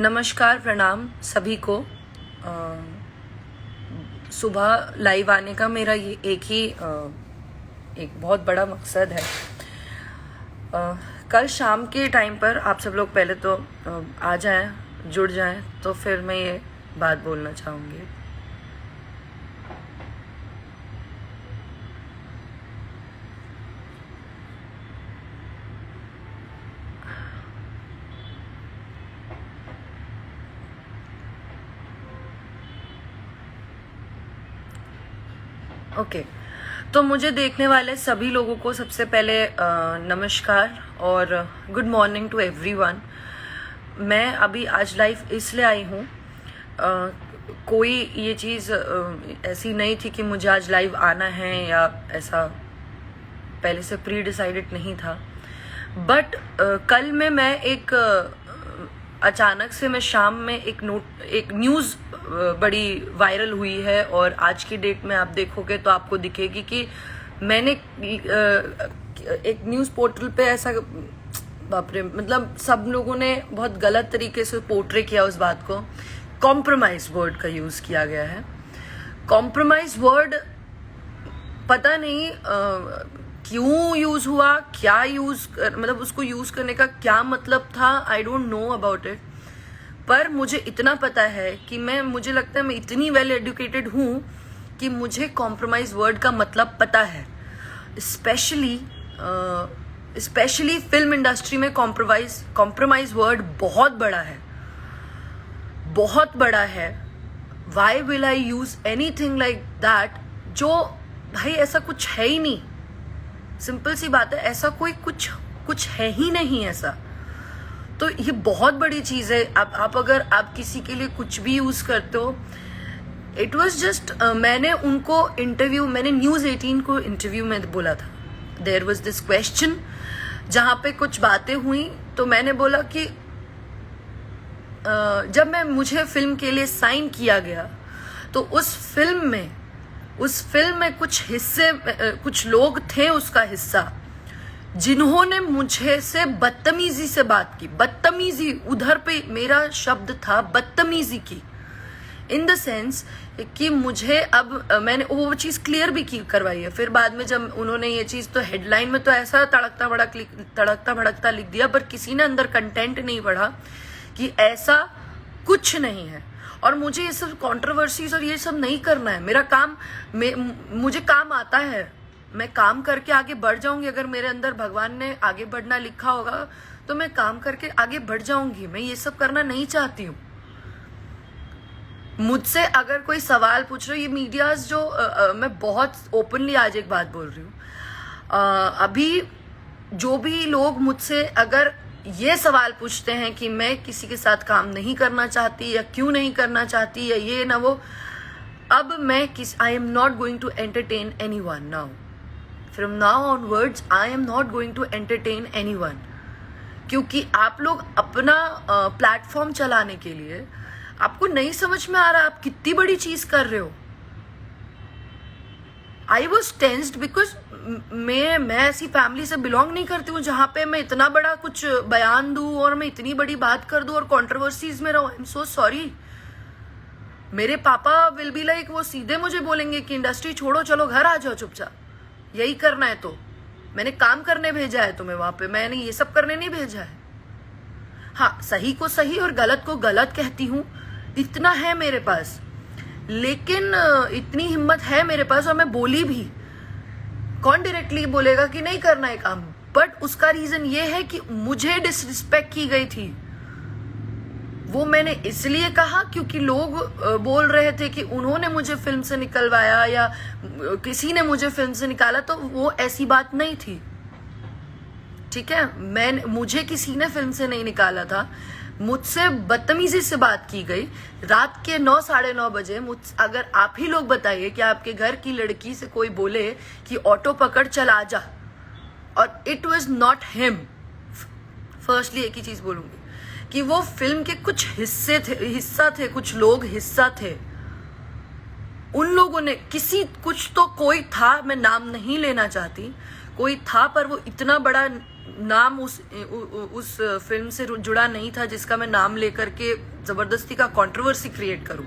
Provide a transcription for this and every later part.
नमस्कार, प्रणाम सभी को। सुबह लाइव आने का मेरा ये एक बहुत बड़ा मकसद है। कल शाम के टाइम पर आप सब लोग पहले तो आ जाएं, जुड़ जाएं, तो फिर मैं ये बात बोलना चाहूँगी। ओके, तो मुझे देखने वाले सभी लोगों को सबसे पहले नमस्कार और गुड मॉर्निंग टू एवरीवन। मैं अभी आज लाइव इसलिए आई हूँ, कोई ये चीज़ ऐसी नहीं थी कि मुझे आज लाइव आना है या ऐसा पहले से प्री डिसाइडेड नहीं था। बट कल में मैं एक अचानक से मैं शाम में एक न्यूज़ बड़ी वायरल हुई है और आज की डेट में आप देखोगे तो आपको दिखेगी कि मैंने एक न्यूज़ पोर्टल पे ऐसा, बाप रे, मतलब सब लोगों ने बहुत गलत तरीके से पोर्ट्रे किया उस बात को। कॉम्प्रोमाइज वर्ड का यूज़ किया गया है। कॉम्प्रोमाइज वर्ड पता नहीं क्यों यूज हुआ, क्या मतलब उसको यूज करने का क्या मतलब था, I don't know about it. पर मुझे इतना पता है कि मुझे लगता है मैं इतनी वेल एजुकेटेड हूँ कि मुझे कॉम्प्रोमाइज वर्ड का मतलब पता है। स्पेशली फिल्म इंडस्ट्री में कॉम्प्रोमाइज वर्ड बहुत बड़ा है, बहुत बड़ा है। Why will I use anything like that? जो भाई ऐसा कुछ है ही नहीं। सिंपल सी बात है, ऐसा कोई कुछ है ही नहीं ऐसा। तो ये बहुत बड़ी चीज है। आप अगर आप किसी के लिए कुछ भी यूज करते हो, इट वाज जस्ट मैंने न्यूज़ 18 को इंटरव्यू में बोला था। देयर वाज दिस क्वेश्चन जहां पे कुछ बातें हुई, तो मैंने बोला कि जब मुझे फिल्म के लिए साइन किया गया तो उस फिल्म में कुछ लोग थे उसका हिस्सा, जिन्होंने मुझे से बदतमीजी से बात की। बदतमीजी, उधर पे मेरा शब्द था बदतमीजी की, इन द सेंस कि मुझे अब मैंने वो चीज क्लियर भी करवाई है। फिर बाद में जब उन्होंने ये चीज, तो हेडलाइन में तो ऐसा तड़कता भड़कता लिख दिया, पर किसी ने अंदर कंटेंट नहीं पढ़ा कि ऐसा कुछ नहीं है। और मुझे ये सब कंट्रोवर्सीज और ये सब नहीं करना है। मेरा काम, मुझे काम आता है, मैं काम करके आगे बढ़ जाऊंगी। अगर मेरे अंदर भगवान ने आगे बढ़ना लिखा होगा तो मैं काम करके आगे बढ़ जाऊंगी। मैं ये सब करना नहीं चाहती हूँ। मुझसे अगर कोई सवाल पूछ रहे हो, ये मीडियाज जो मैं बहुत ओपनली आज एक बात बोल रही हूँ, अभी जो भी लोग मुझसे अगर ये सवाल पूछते हैं कि मैं किसी के साथ काम नहीं करना चाहती या क्यों नहीं करना चाहती या ये ना वो, अब I am not going to entertain anyone now. From now onwards I am not going to entertain anyone, क्योंकि आप लोग अपना प्लेटफॉर्म चलाने के लिए, आपको नहीं समझ में आ रहा आप कितनी बड़ी चीज कर रहे हो। आई वॉज टेंस्ड बिकॉज मैं ऐसी फैमिली से बिलोंग नहीं करती हूँ जहां पे मैं इतना बड़ा कुछ बयान दूं और मैं इतनी बड़ी बात कर दूं और कंट्रोवर्सीज में रहूं। I am so sorry. मेरे पापा विल बी लाइक, वो सीधे मुझे बोलेंगे कि इंडस्ट्री छोड़ो, चलो घर आ जाओ चुपचाप, यही करना है तो। मैंने काम करने भेजा है तुम्हें वहां पे, मैंने ये सब करने नहीं भेजा है। हाँ, सही को सही और गलत को गलत कहती हूँ, इतना है मेरे पास। लेकिन इतनी हिम्मत है मेरे पास, और मैं बोली भी। कौन डायरेक्टली बोलेगा कि नहीं करना है काम? बट उसका रीजन ये है कि मुझे डिसरिस्पेक्ट की गई थी। वो मैंने इसलिए कहा क्योंकि लोग बोल रहे थे कि उन्होंने मुझे फिल्म से निकलवाया या किसी ने मुझे फिल्म से निकाला, तो वो ऐसी बात नहीं थी। ठीक है, मुझे किसी ने फिल्म से नहीं निकाला था। मुझसे बदतमीजी से बात की गई रात के 9, साढ़े 9 बजे। अगर आप ही लोग बताइए कि आपके घर की लड़की से कोई बोले कि ऑटो पकड़ चल आ जा, और it was not him. Firstly एक ही चीज बोलूंगी कि वो फिल्म के कुछ हिस्सा थे, कुछ लोग हिस्सा थे। उन लोगों ने कुछ तो कोई था, मैं नाम नहीं लेना चाहती, कोई था, पर वो इतना बड़ा नाम उस फिल्म से जुड़ा नहीं था जिसका मैं नाम लेकर के जबरदस्ती का कंट्रोवर्सी क्रिएट करूं।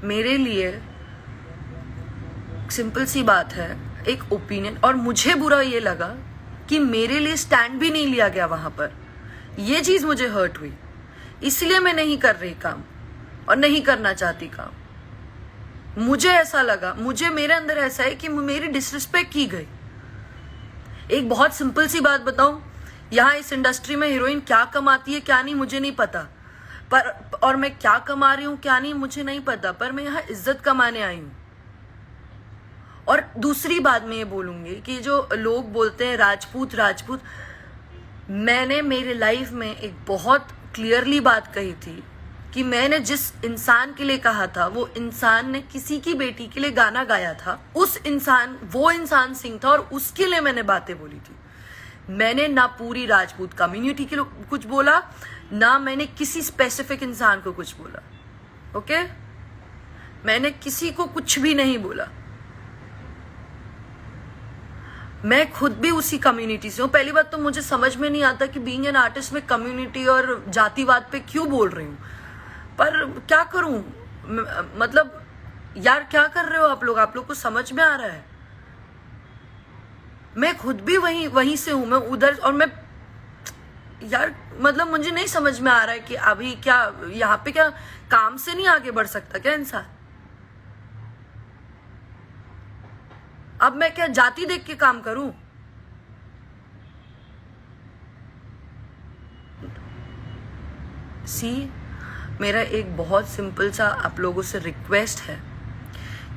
मेरे लिए सिंपल सी बात है, एक ओपिनियन, और मुझे बुरा ये लगा कि मेरे लिए स्टैंड भी नहीं लिया गया वहां पर। ये चीज मुझे हर्ट हुई, इसलिए मैं नहीं कर रही काम और नहीं करना चाहती काम। मुझे ऐसा लगा, मेरे अंदर ऐसा है कि मेरी डिसरिस्पेक्ट की गई। एक बहुत सिंपल सी बात बताऊं, यहाँ इस इंडस्ट्री में हीरोइन क्या कमाती है क्या नहीं मुझे नहीं पता, पर और मैं क्या कमा रही हूं क्या नहीं मुझे नहीं पता, पर मैं यहाँ इज्जत कमाने आई हूं। और दूसरी बात मैं ये बोलूंगी कि जो लोग बोलते हैं राजपूत राजपूत, मैंने मेरे लाइफ में एक बहुत क्लियरली बात कही थी कि मैंने जिस इंसान के लिए कहा था, वो इंसान ने किसी की बेटी के लिए गाना गाया था। वो इंसान सिंह था और उसके लिए मैंने बातें बोली थी। मैंने ना पूरी राजपूत कम्युनिटी के लिए कुछ बोला, ना मैंने किसी स्पेसिफिक इंसान को कुछ बोला। ओके, मैंने किसी को कुछ भी नहीं बोला। मैं खुद भी उसी कम्युनिटी से हूँ। पहली बात तो मुझे समझ में नहीं आता कि बीइंग एन आर्टिस्ट में कम्युनिटी और जातिवाद पे क्यों बोल रही हूँ, पर क्या करूं, मतलब यार क्या कर रहे हो आप लोग को समझ में आ रहा है? मैं खुद भी वहीं से हूं, मैं उधर, और मैं यार मतलब मुझे नहीं समझ में आ रहा है कि अभी क्या यहाँ पे क्या काम से नहीं आगे बढ़ सकता क्या इंसान? अब मैं क्या जाति देख के काम करूं? मेरा एक बहुत सिंपल सा आप लोगों से रिक्वेस्ट है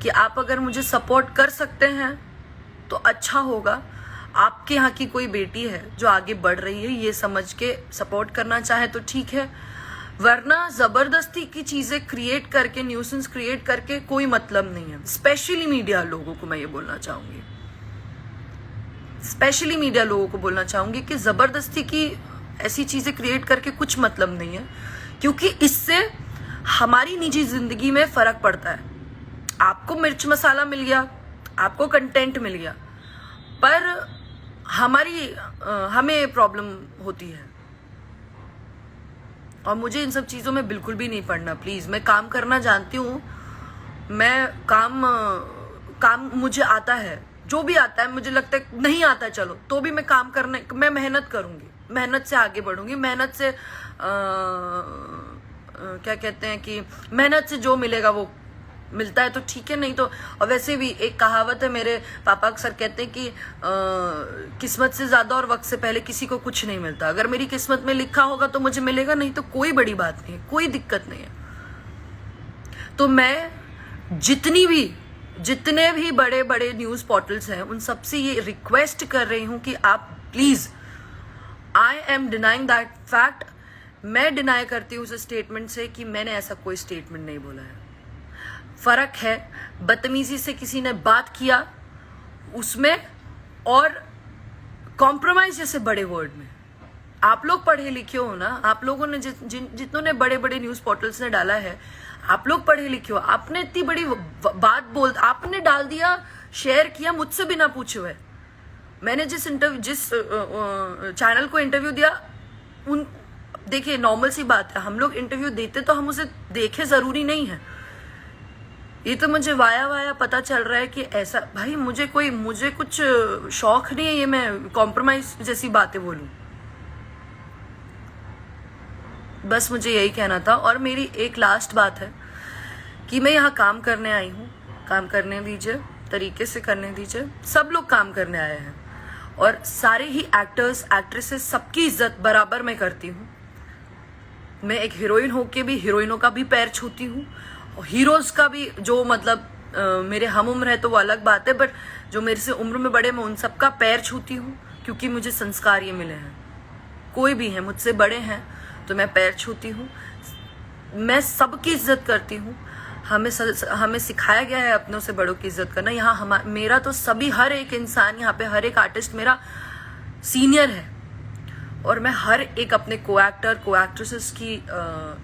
कि आप अगर मुझे सपोर्ट कर सकते हैं तो अच्छा होगा। आपके यहाँ की कोई बेटी है जो आगे बढ़ रही है, ये समझ के सपोर्ट करना चाहे तो ठीक है, वरना जबरदस्ती की चीजें क्रिएट करके, न्यूसेंस क्रिएट करके कोई मतलब नहीं है। स्पेशली मीडिया लोगों को मैं ये बोलना चाहूंगी, कि जबरदस्ती की ऐसी चीजें क्रिएट करके कुछ मतलब नहीं है, क्योंकि इससे हमारी निजी जिंदगी में फर्क पड़ता है। आपको मिर्च मसाला मिल गया, आपको कंटेंट मिल गया, पर हमें प्रॉब्लम होती है। और मुझे इन सब चीजों में बिल्कुल भी नहीं पड़ना। प्लीज, मैं काम करना जानती हूँ, मैं काम मुझे आता है, जो भी आता है। मुझे लगता है नहीं आता चलो तो भी मैं मेहनत करूंगी, मेहनत से आगे बढ़ूंगी, मेहनत से क्या कहते हैं कि मेहनत से जो मिलेगा वो मिलता है तो ठीक है, नहीं तो। और वैसे भी एक कहावत है, मेरे पापा अक्सर कहते हैं कि किस्मत से ज्यादा और वक्त से पहले किसी को कुछ नहीं मिलता। अगर मेरी किस्मत में लिखा होगा तो मुझे मिलेगा, नहीं तो कोई बड़ी बात नहीं है, कोई दिक्कत नहीं है। तो मैं जितने भी बड़े बड़े न्यूज पोर्टल्स हैं उन सबसे ये रिक्वेस्ट कर रही हूं कि आप please, I am denying that fact, मैं डिनाई करती हूँ उस स्टेटमेंट से कि मैंने ऐसा कोई स्टेटमेंट नहीं बोला है। फर्क है बदतमीजी से किसी ने बात किया उसमें, और कॉम्प्रोमाइज जैसे बड़े वर्ड में। आप लोग पढ़े लिखे हो ना, आप लोगों ने जितनों ने बड़े बड़े न्यूज पोर्टल्स ने डाला है, आप लोग पढ़े लिखे हो। आपने इतनी बड़ी बात आपने डाल दिया, शेयर किया मुझसे बिना पूछे हुए। मैंने जिस चैनल को इंटरव्यू दिया, देखिए नॉर्मल सी बात है, हम लोग इंटरव्यू देते तो हम उसे देखे जरूरी नहीं है। ये तो मुझे वाया पता चल रहा है कि ऐसा, भाई मुझे कुछ शौक नहीं है ये मैं कॉम्प्रोमाइज जैसी बातें बोलूं। बस मुझे यही कहना था। और मेरी एक लास्ट बात है कि मैं यहाँ काम करने आई हूँ, काम करने दीजिए, तरीके से करने दीजिए। सब लोग काम करने आए हैं और सारे ही एक्टर्स एक्ट्रेसेस सबकी इज्जत बराबर मैं करती हूँ। मैं एक हीरोइन होके भी हीरोइनों का भी पैर छूती हूँ, हीरोज का भी, जो मतलब मेरे हम उम्र है तो वो अलग बात है, बट जो मेरे से उम्र में बड़े मैं उन सबका पैर छूती हूँ, क्योंकि मुझे संस्कार ये मिले हैं। कोई भी है मुझसे बड़े हैं तो मैं पैर छूती हूँ, मैं सबकी इज्जत करती हूँ। हमें सिखाया गया है अपनों से बड़ों की इज्जत करना। यहाँ मेरा तो हर एक इंसान, यहाँ पे हर एक आर्टिस्ट मेरा सीनियर है, और मैं हर एक अपने को एक्टर को एक्ट्रेसेस की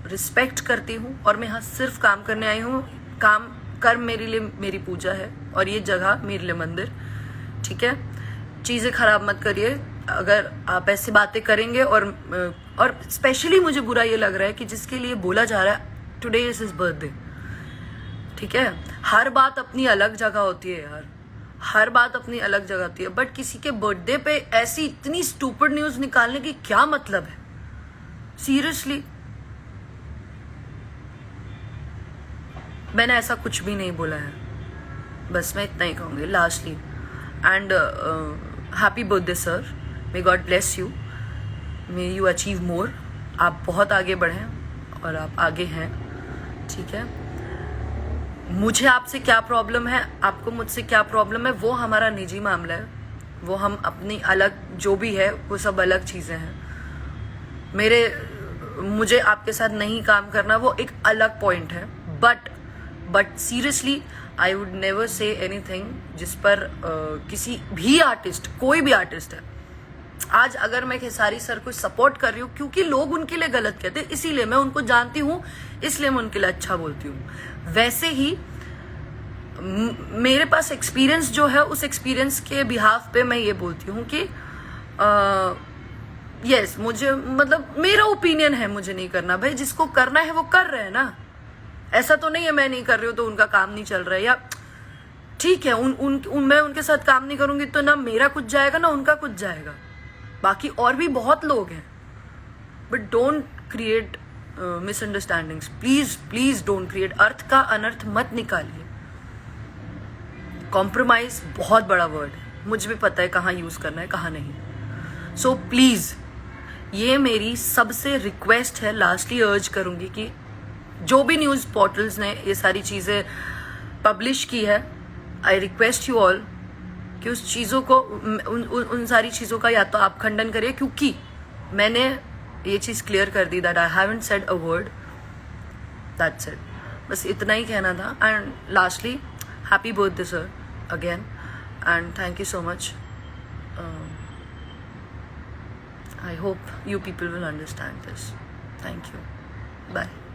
रिस्पेक्ट करती हूँ, और मैं यहाँ सिर्फ काम करने आई हूँ। काम कर्म मेरे लिए मेरी पूजा है, और ये जगह मेरे लिए मंदिर। ठीक है, चीज़ें खराब मत करिए अगर आप ऐसी बातें करेंगे। और स्पेशली मुझे बुरा ये लग रहा है कि जिसके लिए बोला जा रहा है टुडे इज हिज बर्थडे। ठीक है, हर बात अपनी अलग जगह होती है यार, हर बात अपनी अलग जगह होती है, बट किसी के बर्थडे पे ऐसी इतनी स्टूपिड न्यूज निकालने की क्या मतलब है? सीरियसली, मैंने ऐसा कुछ भी नहीं बोला है, बस मैं इतना ही कहूंगी lastly. And happy birthday sir, may God bless you, may you achieve more. आप बहुत आगे बढ़ें और आप आगे हैं। ठीक है, मुझे आपसे क्या प्रॉब्लम है, आपको मुझसे क्या प्रॉब्लम है, वो हमारा निजी मामला है। वो हम अपनी अलग जो भी है वो सब अलग चीज़ें हैं। मुझे आपके साथ नहीं काम करना वो एक अलग पॉइंट है। But seriously I would never say anything जिस पर किसी भी आर्टिस्ट, कोई भी आर्टिस्ट है, आज अगर मैं खेसारी सर को सपोर्ट कर रही हूँ क्योंकि लोग उनके लिए गलत कहते हैं, इसीलिए मैं उनको जानती हूँ, इसलिए मैं उनके लिए अच्छा बोलती हूँ। वैसे ही मेरे पास एक्सपीरियंस जो है, उस एक्सपीरियंस के बिहाफ पे मैं ये बोलती हूँ कि यस, मुझे मतलब मेरा ओपिनियन है, मुझे नहीं करना। भाई जिसको करना है वो कर रहे हैं ना, ऐसा तो नहीं है मैं नहीं कर रही हूँ तो उनका काम नहीं चल रहा है, या ठीक है मैं उनके साथ काम नहीं करूंगी तो ना मेरा कुछ जाएगा ना उनका कुछ जाएगा। बाकी और भी बहुत लोग हैं, but don't create misunderstandings, please don't create. अर्थ का अनर्थ मत निकालिए। कॉम्प्रोमाइज बहुत बड़ा वर्ड है, मुझे भी पता है कहाँ यूज करना है कहाँ नहीं। सो प्लीज, ये मेरी सबसे रिक्वेस्ट है, लास्टली अर्ज करूंगी कि जो भी न्यूज पोर्टल्स ने ये सारी चीजें पब्लिश की है, आई रिक्वेस्ट यू ऑल कि उस चीज़ों को उन सारी चीज़ों का या तो आप खंडन करिए, क्योंकि मैंने ये चीज़ क्लियर कर दी that I haven't said a word, that's it. बस इतना ही कहना था। And lastly happy birthday sir again, and thank you so much. I hope you people will understand this. Thank you, bye.